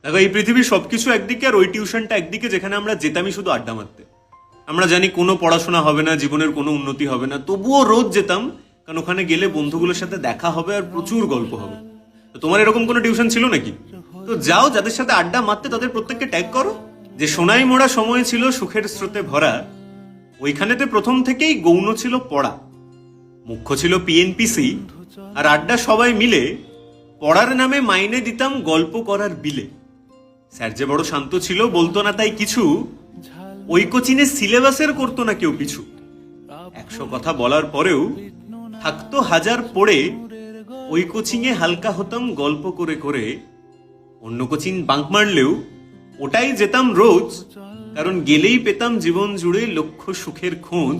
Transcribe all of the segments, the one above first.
দেখো, এই পৃথিবীর সবকিছু একদিকে আর ওই টিউশনটা একদিকে, যেখানে আমরা যেতামই শুধু আড্ডা মারতে। আমরা জানি কোনো পড়াশোনা হবে না, জীবনের কোনো উন্নতি হবে না, তবুও রোজ যেতাম, কারণ ওখানে গেলে বন্ধুগুলোর সাথে দেখা হবে আর প্রচুর গল্প হবে। তো তোমার এরকম কোনো টিউশন ছিল নাকি? তো যাও, যাদের সাথে আড্ডা মারতে তাদের প্রত্যেককে ট্যাগ করো। যে সোনাই মোড়া সময় ছিল সুখের স্রোতে ভরা, ওইখানেতে প্রথম থেকেই গৌণ ছিল পড়া, মুখ্য ছিল পিএনপিসি, আর আড্ডা সবাই মিলে পড়ার নামে মাইনে দিতাম গল্প করার বিলে। স্যার যে বড় শান্ত ছিল, বলতো না তাই কিছু, ওই কোচিনে সিলেবাসের করতো না কেউ পিছু। 100 কথা বলার পরেও থাকতো হাজার পড়ে, ওই কোচিংয়ে হালকা হতাম গল্প করে করে। অন্য কোচিং বাঙ্ক মারলেও ওটাই যেতাম রোজ, কারণ গেলেই পেতাম জীবন জুড়ে লক্ষ্য সুখের খোঁজ।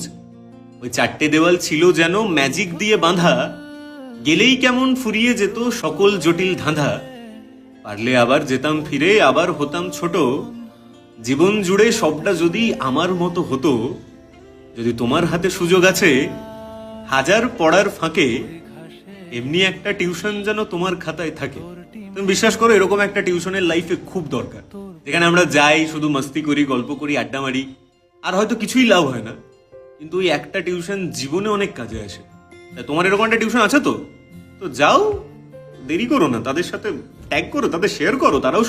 ওই 4টে দেওয়াল ছিল যেন ম্যাজিক দিয়ে বাঁধা, গেলেই কেমন ফুরিয়ে যেত সকল জটিল ধাঁধা। পারলে আবার যেতাম ফিরে, আবার হতাম ছোট, জীবন জুড়ে সবটা যদি আমার মতো হতো। যদি তোমার হাতে সুযোগ আছে, হাজার পড়ার ফাঁকে এমনি একটা টিউশন যেন তোমার খাতায় থাকে। তুমি বিশ্বাস করো, এরকম একটা টিউশনের লাইফে খুব দরকার, যেখানে আমরা যাই, শুধু মস্তি করি, গল্প করি, আড্ডা মারি, আর হয়তো কিছুই লাভ হয় না, কিন্তু ওই একটা টিউশন জীবনে অনেক কাজে আসে। তোমার এরকম একটা টিউশন আছে তো যাও, দেরি করো না, তাদের সাথে ট্যাগ করো, তাদের শেয়ার করো, তারাও